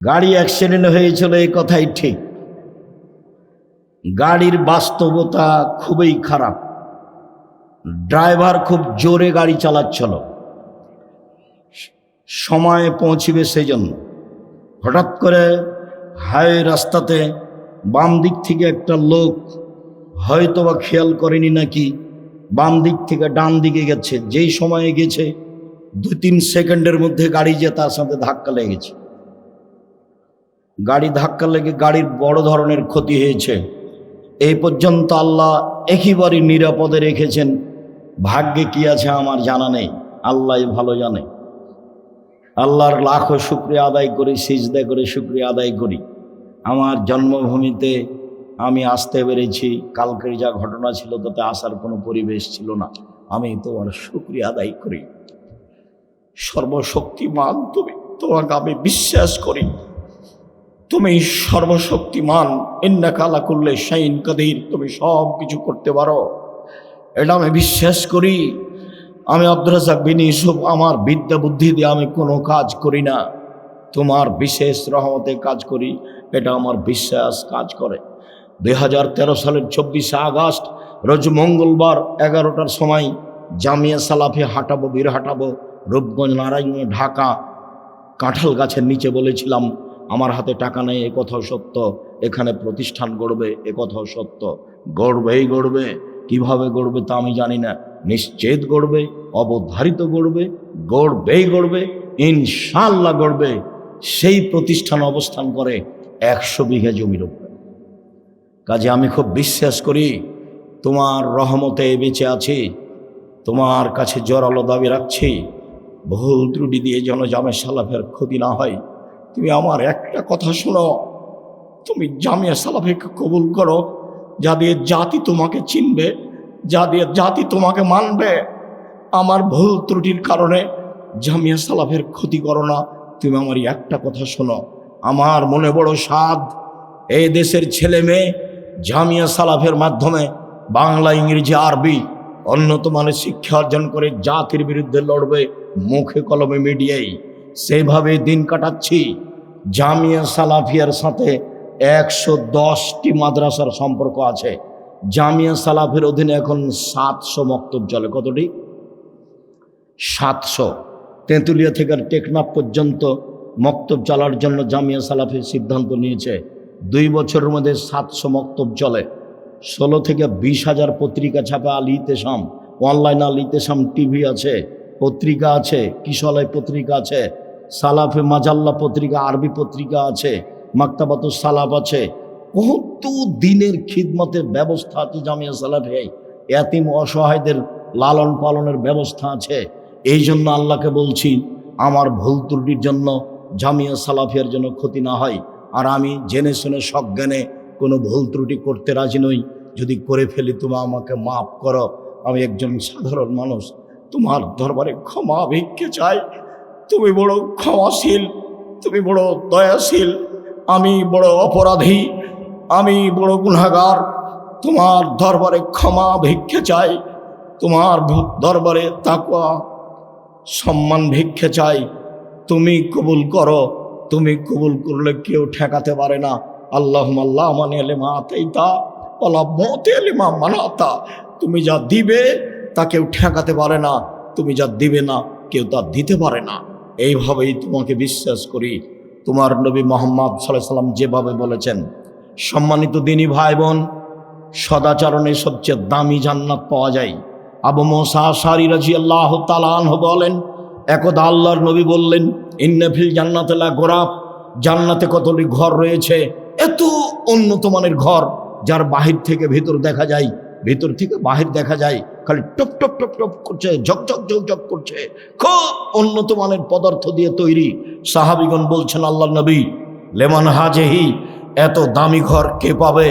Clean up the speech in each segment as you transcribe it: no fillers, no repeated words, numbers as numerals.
গাড়ি অ্যাক্সিডেন্ট হয়েছিল, এই কথাই ঠিক। গাড়ির বাস্তবতা খুবই খারাপ। ড্রাইভার খুব জোরে গাড়ি চালাচ্ছিল, সময়ে পৌঁছিবে সেই জন্য। হঠাৎ করে হাইওয়ে রাস্তাতে বাম দিক থেকে একটা লোক হয়তোবা খেয়াল করেনি নাকি, বাম দিক থেকে ডান দিকে গেছে। যেই সময়ে গেছে 2-3 সেকেন্ডের মধ্যে গাড়ি যে তার সাথে ধাক্কা লেগেছে। গাড়ি ধাক্কা লেগে গাড়ির বড় ধরনের ক্ষতি হয়েছে। এই পর্যন্ত আল্লাহ একেবারেই নিরাপদে রেখেছেন। ভাগ্যে কি আছে আমার জানা নেই, আল্লাহই ভালো জানে। আল্লাহর লাখো শুকরিয়া আদায় করি, সিজদা করে শুকরিয়া আদায় করি। আমার জন্মভূমিতে আমি আসতে পেরেছি। কালকের যা ঘটনা ছিল তাতে আসার কোনো পরিবেশ ছিল না। আমি তোমার শুকরিয়া আদায় করি। সর্বশক্তিমান তুমি, তোমাকে আমি বিশ্বাস করি তুমি সর্বশক্তিমান। ইন্নাকা আলা কুল্লি শাইইন কাদির, তুমি সব কিছু করতে পারো, এটা আমি বিশ্বাস করি। আমি আব্দুর রাজ্জাক বিন ইউসুফ, আমার বিদ্যা বুদ্ধি দিয়ে আমি কোনো কাজ করি না, তোমার বিশেষ রহমতে কাজ করি, এটা আমার বিশ্বাস কাজ করে। 2013 সালের 24শে আগস্ট রোজ মঙ্গলবার 11টার সময় জামিয়া সালাফি হাঁটাবো, বীর হাঁটাবো, রূপগঞ্জ, নারায়ণ, ঢাকা। কাঁঠাল গাছের নিচে বলেছিলাম আমার হাতে টাকা নেই, এ কথাও সত্য। এখানে প্রতিষ্ঠান গড়বে, এ কথাও সত্য। গড়বেই গড়বে, কিভাবে গড়বে তা আমি জানি না, নিশ্চিত গড়বে, অবধারিত গড়বে, গড়বেই গড়বে, ইনশাআল্লাহ গড়বে। সেই প্রতিষ্ঠান অবস্থান করে 100 বিঘা জমির উপরে। কাজে আমি খুব বিশ্বাস করি তোমার রহমতে বেঁচে আছি, তোমার কাছে জোরালো দাবি রাখছি, ভুল ত্রুটি দিয়ে যেন জামে সালাফের ক্ষতি না হয়। তুমি আমার একটা কথা শোনো, তুমি জামিয়া সালাফিকে কবুল করো, যা দিয়ে জাতি তোমাকে চিনবে, যা দিয়ে জাতি তোমাকে মানবে। আমার ভুল ত্রুটির কারণে জামিয়া সালাফের ক্ষতি করো না। তুমি আমার একটা কথা শোনো, আমার মনে বড় সাধ, এই দেশের ছেলে মেয়ে জামিয়া সালাফের মাধ্যমে বাংলা, ইংরেজি, আরবি উন্নত মানের শিক্ষা অর্জন করে জাতির বিরুদ্ধে লড়বে, মুখে কলমে মিডিয়ায়। সেভাবে দিন কাটাচ্ছি। জামিয়া সালাফিয়ার সাথে 110টি মাদ্রাসার সম্পর্ক আছে। জামিয়া সালাফের অধীনে এখন 700 মক্তব চলে। কতটি? 700। তেঁতুলিয়া থেকে টেকনাফ পর্যন্ত মক্তব চলার জন্য জামিয়া সালাফের সিদ্ধান্ত নিয়েছে। 2 বছরের মধ্যে 700 মক্তব চলে। 16 থেকে 20,000 পত্রিকা ছাপে। আল ইতেসাম অনলাইন, আল ইতেসাম টিভি আছে, পত্রিকা আছে, কিশলয় পত্রিকা আছে, সালাফে মাজাল্লা পত্রিকা, আরবি পত্রিকা আছে, মাকতাবাতুস সালাফ আছে। কত দিনের খিদমতের ব্যবস্থা আছে জামিয়া সালাফে। এতিম অসহায়দের লালন পালনের ব্যবস্থা আছে। এই জন্য আল্লাহকে বলছি আমার ভুল ত্রুটির জন্য জামিয়া সালাফিয়ার জন্য ক্ষতি না হয়। আর আমি জেনে শুনে সজ্ঞানে কোনো ভুল ত্রুটি করতে রাজি নই। যদি করে ফেলি তুমি আমাকে মাফ করো। আমি একজন সাধারণ মানুষ, তোমার দরবারে ক্ষমা ভিক্ষে চাই। তুমি বড় ক্ষমাশীল, তুমি বড় দয়াশীল। আমি বড় অপরাধী, আমি বড় গুনাহগার। তোমার দরবারে ক্ষমা ভিক্ষে চাই, তোমার দরবারে তাকওয়া সম্মান ভিক্ষে চাই। তুমি কবুল করো, তুমি কবুল করলে কেউ ঠেকাতে পারে না। আল্লাহুম্মা লা মানি'a লিমা আতাইতা ওয়া লা মু'তি'a লিমা মানাতা। তুমি যা দিবে তা কেউ ঠেকাতে পারে না, তুমি যা দিবে না কেউ তা দিতে পারে না। এইভাবেই তোমাকে বিশ্বাস করি। তোমার নবী মুহাম্মদ সাল্লাল্লাহু আলাইহি সাল্লাম যেভাবে বলেছেন, সম্মানিত দিনী ভাই বোন, সদাচরণে সবচেয়ে দামি জান্নাত পাওয়া যায়। আবু মুসা আশআরী রাদিয়াল্লাহু তাআলা আনহু বলেন, একদা আল্লাহর নবী বললেন, ইন্না ফিল জান্নাতি লা গোরাব, জান্নাতে কতগুলি ঘর রয়েছে, এত উন্নত মানের ঘর যার বাহির থেকে ভিতর দেখা যায়, ভিতর থেকে বাহির দেখা যায়, খালি টপ টপ টপ টপ করছে, ঝকঝক ঝকঝক করছে, খুব উন্নত মানের পদার্থ দিয়ে তৈরি। সাহাবীগণ বলছেন, আল্লাহর নবী, লেমান হাজেহি, এত দামি ঘর কে পাবে?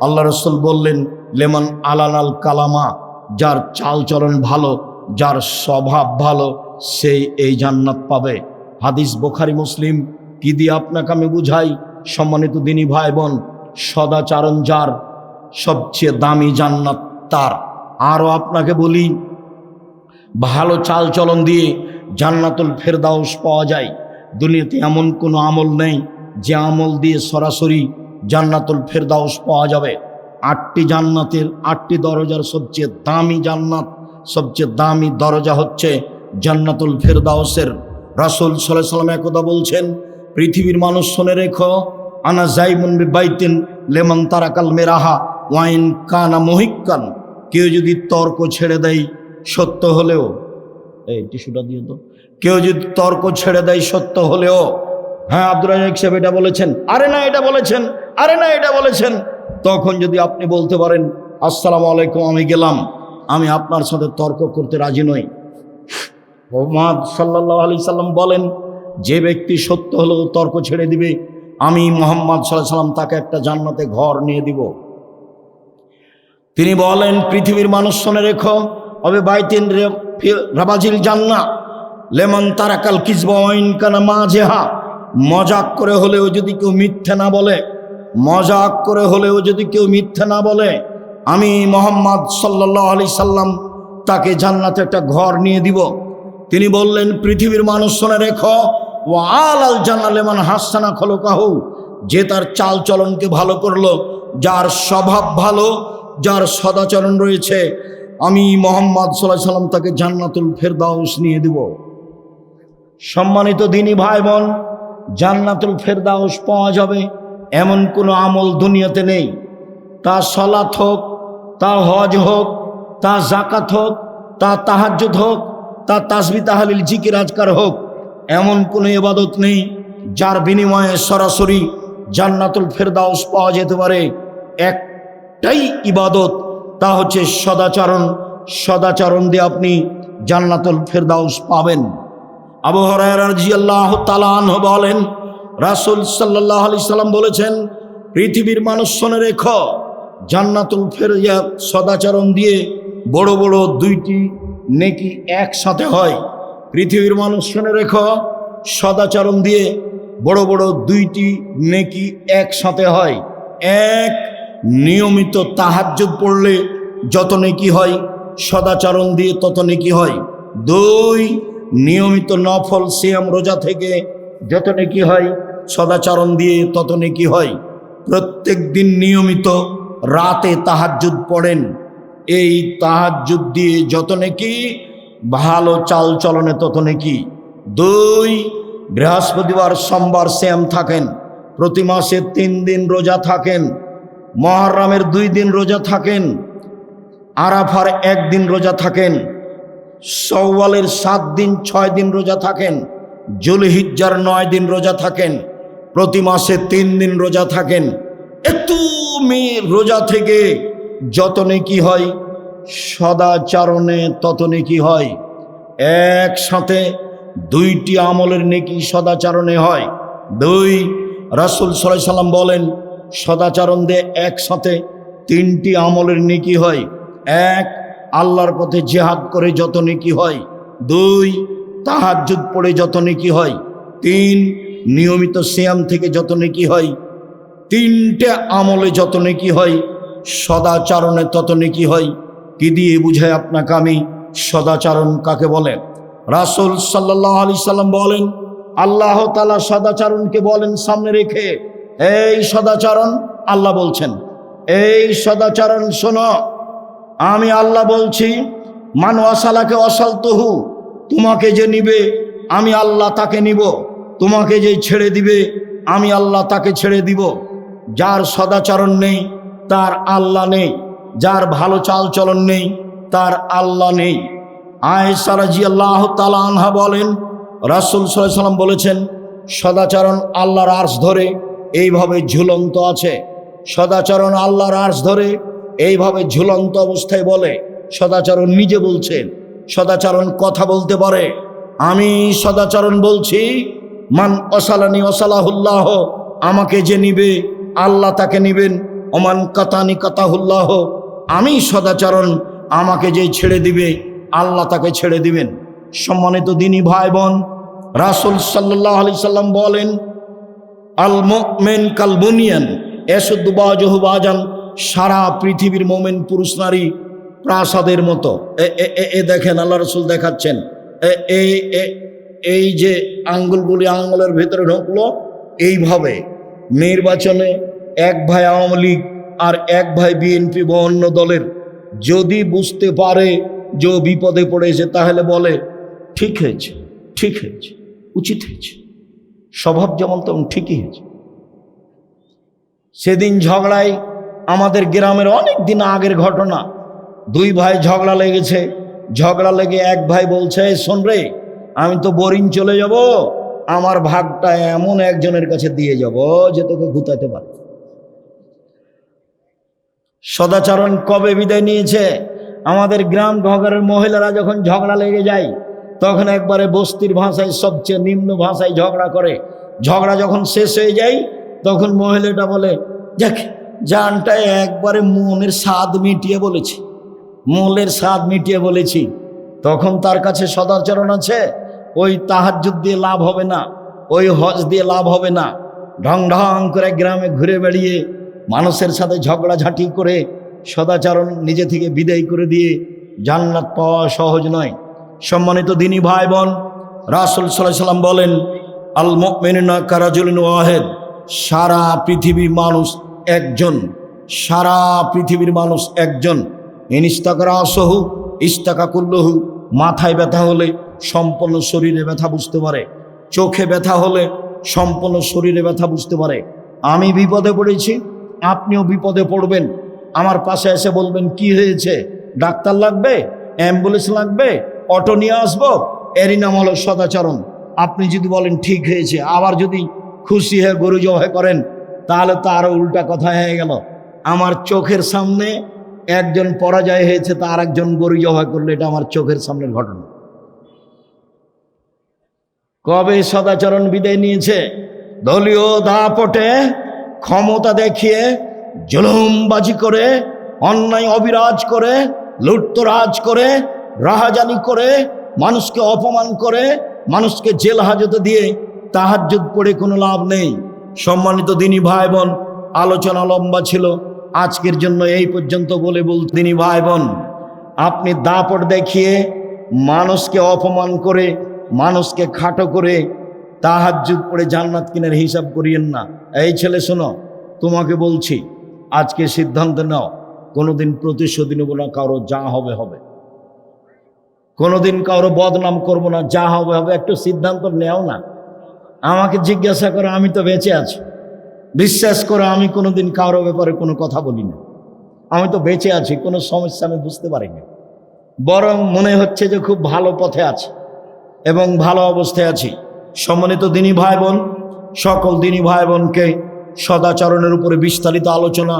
আল্লাহ রাসূল বললেন, লেমান আলানাল কালামা, যার চাল চলন ভালো, যার স্বভাব ভালো, সেই এই জান্নাত পাবে। হাদিস বুখারী মুসলিম। কি দিয়ে আপনাকে আমি বুঝাই সম্মানিত দিনী ভাই বোন, সদাচরণ যার, সবচেয়ে দামি জান্নাত তার। আরও আপনাকে বলি, ভালো চাল চলন দিয়ে জান্নাতুল ফেরদাউস পাওয়া যায়। দুনিয়াতে এমন কোনো আমল নেই যে আমল দিয়ে সরাসরি জান্নাতুল ফেরদাউস পাওয়া যাবে। 8টি জান্নাতের 8টি দরজার সবচেয়ে দামি জান্নাত, সবচেয়ে দামি দরজা হচ্ছে জান্নাতুল ফেরদাউসের। রাসূল সাল্লাল্লাহু আলাইহি ওয়াসাল্লাম একদা বলছেন, পৃথিবীর মানুষ শুনে রেখো, আনা যাইমুন বিবাইতিন লিমান তারাকাল মিরাহা ওয়াইন কানা মুহিক্কান। কেউ যদি তর্ক ছেড়ে দেয় সত্য হলেও, এই টিস্যুটা দিয়ে তো, কেউ যদি তর্ক ছেড়ে দেয় সত্য হলেও, হ্যাঁ আব্দুর রাজ্জাক সাহেব এটা বলেছেন, আরে না এটা বলেছেন, আরে না এটা বলেছেন, তখন যদি আপনি বলতে পারেন আসসালামু আলাইকুম আমি গেলাম, আমি আপনার সাথে তর্ক করতে রাজি নই। মুহাম্মদ সাল্লাল্লাহু আলাইহি সাল্লাম বলেন, যে ব্যক্তি সত্য হলেও তর্ক ছেড়ে দিবে, আমি মুহাম্মদ সাল্লাল্লাহু আলাইহি সাল্লাম তাকে একটা জান্নাতে ঘর নিয়ে দিব। তিনি বলেন, পৃথিবীর মানুষ শুনে রেখো, অবে বাইতিন রাবাজিল জান্নাহ লেমন তারাকাল কিযবা ওয়াইন কানা মাজেহা। মজাক করে হলেও যদি কেউ মিথ্যে না বলে, মজাক করে হলেও যদি কেউ মিথ্যে না বলে, আমি মুহাম্মদ সাল্লাল্লাহু আলাইহি সাল্লাম তাকে জান্নাতে একটা ঘর নিয়ে দিব। তিনি বললেন, পৃথিবীর মানুষ শুনে রেখো, ওয়া আলাল জান্নাহ লিমান হাসানা খলুকাহু। যে তার চাল চলনকে ভালো করলো, যার স্বভাব ভালো, যার সদাচরণ রয়েছে, আমি মুহাম্মদ সাল্লাল্লাহু আলাইহি সাল্লাম তাকে জান্নাতুল ফেরদাউস নিয়ে দিব। সম্মানিত দিনী ভাই বোন, জান্নাতুল ফেরদাউস পাওয়া যাবে এমন কোনো আমল দুনিয়াতে নেই। তা সালাত হোক, তা হজ হোক, তা যাকাত হোক, তা তাহাজ্জুদ হোক, তা তাসবিহ তাহলিল জিকির আজকার হোক, এমন কোনো ইবাদত নেই যার বিনিময়ে সরাসরি জান্নাতুল ফেরদাউস পাওয়া যেতে পারে। একটাই ইবাদত, তা হচ্ছে সদাচরণ। সদাচরণ দিয়ে আপনি জান্নাতুল ফেরদাউস পাবেন। আবু হুরায়রা রাদিয়াল্লাহু তাআলা আনহু বলেন, রাসূল সাল্লাল্লাহু আলাইহি সাল্লাম বলেছেন, পৃথিবীর মানুষ শুনে রেখো, জান্নাতুল ফেরদাউস সদাচরণ দিয়ে বড় বড় 2টি নেকি একসাথে হয়। পৃথিবীর মানুষ শুনে রেখো, সদাচরণ দিয়ে বড় বড় 2টি নেকি একসাথে হয়। এক, নিয়মিত তাহাজ্জুদ পড়লে যত নেকি হয়, সদাচরণ দিয়ে তত নেকি হয়। 2, নিয়মিত নফল সিয়াম রোজা থেকে যত নেকি হয়, সদাচরণ দিয়ে তত নেকি হয়। প্রত্যেক দিন নিয়মিত রাতে তাহাজ্জুদ পড়েন, এই তাহাজ্জুদ দিয়ে যত নেকি, ভালো চাল চলনে তত নেকি। 2, বৃহস্পতিবার সোমবার সিয়াম থাকেন, প্রতি মাসে 3 দিন রোজা থাকেন, মুহররমের 2 দিন রোজা থাকেন, আরাফার 1 দিন রোজা থাকেন, শাওয়ালের 7 দিন 6 দিন রোজা থাকেন, যুলহিজ্জার 9 দিন রোজা থাকেন, প্রতি মাসে 3 দিন রোজা থাকেন। এত রোজা থেকে যত নেকি হয়, সদাচরণে তত নেকি হয়। একসাথে 2টি আমলের নেকি সদাচরণে হয়। 2, রাসূল সাল্লাল্লাহু আলাইহি সাল্লাম বলেন, সদাচরণ দিয়ে একসাথে 3টি আমলের নেকি হয়। 1, আল্লাহর পথে জিহাদ করে যত নেকি হয়। 2, তাহাজ্জুদ পড়ে যত নেকি হয়। 3, নিয়মিত সিয়াম থেকে যত নেকি হয়। 3টে আমলে যত নেকি হয়, সদাচরণে তত নেকি হয়। কি দিয়ে বুঝায় আপনাকে আমি সদাচরণ কাকে বলে? রাসূল সাল্লাল্লাহু আলাইহি সাল্লাম বলেন, আল্লাহ তাআলা সদাচরণকে বলেন সামনে রেখে, এই সদাচরণ, আল্লাহ বলছেন, এই সদাচরণ শোনো, আমি আল্লাহ বলছি, মান ওয়াসালাকে ওয়াসালতুহু, তোমাকে যে নিবে আমি আল্লাহ তাকে নিব, তোমাকে যে ছেড়ে দিবে আমি আল্লাহ তাকে ছেড়ে দিব। যার সদাচরণ নেই তার আল্লাহ নেই, যার ভালো চাল চলন নেই তার আল্লাহ নেই। আয়েশা রাদিয়াল্লাহু তাআলা আনহা বলেন, রাসূল সাল্লাল্লাহু আলাইহি সাল্লাম বলেছেন, সদাচরণ আল্লাহর আরশ ধরে এইভাবে ঝুলন্ত আছে। সদাচরণ আল্লাহর আরশ ধরে এইভাবে ঝুলন্ত অবস্থায় বলে। সদাচরণ নিজে বলছেন, সদাচরণ কথা বলতে পারে। আমি সদাচরণ বলছি, মান ওয়াসালানি ওয়াসালাহুল্লাহ, আমাকে যে নিবে আল্লাহ তাকে নিবেন। ওমান কাতানি কাতাহুল্লাহ, আমি সদাচরণ, আমাকে যে ছেড়ে দিবে আল্লাহ তাকে ছেড়ে দিবেন। সম্মানিত দিনী ভাই বোন, রাসূল সাল্লাল্লাহু আলাইহি সাল্লাম বলেন, আল মুমিন কাল বুনিয়ান ইয়াসুদ্দু বাযুহু বাযান, সারা পৃথিবীর মুমিন পুরুষ নারী প্রাসাদের মতো। এ দেখেন, আল্লাহ রাসূল দেখাচ্ছেন, এই যে আঙ্গুলগুলি আঙ্গুলের ভিতরে ঢুকলো, এইভাবে নির্বাচনে এক ভাই আওয়ামী লীগ আর এক ভাই বিএনপি বা অন্য দলের যদি বুঝতে পারে যে ও বিপদে পড়েছে, তাহলে বলে ঠিক হয়েছে, ঠিক হয়েছে, উচিত হয়েছে, স্বভাব যেমন তেমন ঠিকই হয়েছে। সেদিন ঝগড়ায় আমাদের গ্রামের অনেক দিন আগের ঘটনা, দুই ভাই ঝগড়া লেগেছে। ঝগড়া লেগে এক ভাই বলছে, শোন রে, আমি তো বোরিং চলে যাব, আমার ভাগটা এমন একজনের কাছে দিয়ে যাব যে তোকে গুতাতে পারে। সদাচরণ কবে বিদায় নিয়েছে? আমাদের গ্রাম ঘরের মহিলারা যখন ঝগড়া লেগে যায় তখন একবারে বস্তির ভাষায়, সবচেয়ে নিম্ন ভাষায় ঝগড়া করে। ঝগড়া যখন শেষ হয়ে যায় তখন মহিলাটা বলে, দেখ জানটা একবারে মনের স্বাদ মিটিয়ে বলেছি, মনের স্বাদ মিটিয়ে বলেছি। তখন তার কাছে সদাচরণ আছে, ওই তাহাজ্জুদ দিয়ে লাভ হবে না, ওই হজ দিয়ে লাভ হবে না। ঢং ঢং করে গ্রামে ঘুরে বেড়িয়ে মানুষের সাথে ঝগড়াঝাঁটি করে সদাচরণ নিজে থেকে বিদায় করে দিয়ে জান্নাত পাওয়া সহজ নয়। সম্মানিত দিনী ভাই বোন, রাসূল সাল্লাল্লাহু আলাইহি ওয়াসাল্লাম বলেন, আল মুমিনুনা কারাজুলিন ওয়াহিদ, সারা পৃথিবীর মানুষ একজন, সারা পৃথিবীর মানুষ একজন। ইনিস্তাকারা আসহু ইস্তাকা কুল্লহু, মাথায় ব্যথা হলে সম্পূর্ণ শরীরে ব্যথা বুঝতে পারে, চোখে ব্যথা হলে সম্পূর্ণ শরীরে ব্যথা বুঝতে পারে। আমি বিপদে পড়েছি, আপনিও বিপদে পড়বেন, আমার পাশে এসে বলবেন কি হয়েছে, ডাক্তার লাগবে, অ্যাম্বুলেন্স লাগবে, অটো নিয়ে আসবো, এরই নাম হলো সদাচরণ। আপনি যদি বলেন ঠিক হয়েছে, আবার যদি খুশি হয়ে গরু জবাই করেন, তাহলে তো আরো উল্টা কথা হয়ে গেল। আমার চোখের সামনে একজন পরাজয় হয়েছে, তার একজন গরু জবাই করলো, এটা আমার চোখের সামনের ঘটনা। কবে সদাচরণ বিদায় নিয়েছে? দলীয় দাপটে ক্ষমতা দেখিয়ে জুলুমবাজি করে, অন্যায় অবিরাজ করে, লুটতরাজ করে, রাহাজানি করে, মানুষকে অপমান করে, মানুষকে জেল হাজতে দিয়ে তাহাজ্জুদ পড়ে কোনো লাভ নেই। সম্মানিত দিনী ভাই বোন, আলোচনা লম্বা ছিল, আজকের জন্য এই পর্যন্ত বলে দিনী ভাই বোন, আপনি দাপট দেখিয়ে মানুষকে অপমান করে, মানুষকে খাটো করে তাহাজ্জুদ পড়ে জান্নাত কিনার হিসাব করিয়েন না। এই ছেলে শোনো, তোমাকে বলছি, আজকে সিদ্ধান্ত নাও, কোনোদিন প্রতিশোধ নেব না কারো, যা হবে হবে। কোনোদিন কারো বদনাম করব না, যা হবে হবে। একটু সিদ্ধান্ত নেও না। আমাকে জিজ্ঞাসা করো, আমি তো বেঁচে আছি, বিশ্বাস করো আমি কোনোদিন কারো ব্যাপারে কোনো কথা বলি না। আমি তো বেঁচে আছি, কোনো সমস্যা আমি বুঝতে পারিনি, বরং মনে হচ্ছে যে খুব ভালো পথে আছি এবং ভালো অবস্থায় আছি। সম্মানিত দিনী ভাই বোন, সকল দিনী ভাই বোনকে সদাচরণের উপরে বিস্তারিত আলোচনা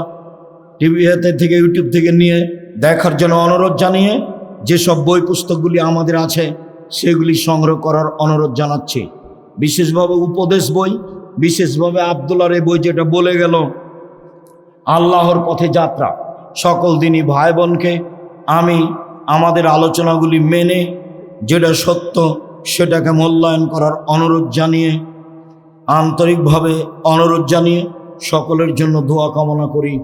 টিভি থেকে, ইউটিউব থেকে নিয়ে দেখার জন্য অনুরোধ জানিয়ে, যেসব বই পুস্তকগুলি আমাদের আছে সেগুলি সংগ্রহ করার অনুরোধ জানাচ্ছি। বিশেষভাবে উপদেশ বই, বিশেষভাবে আব্দুল্লাহর এই বই, যেটা বলে গেল আল্লাহর পথে যাত্রা। সকল দিনী ভাই বোনকে আমি আমাদের আলোচনাগুলি মেনে যেটা সত্য সেটাকে মূল্যায়ন করার অনুরোধ জানিয়ে, আন্তরিকভাবে অনুরোধ জানিয়ে সকলের জন্য দোয়া কামনা করি।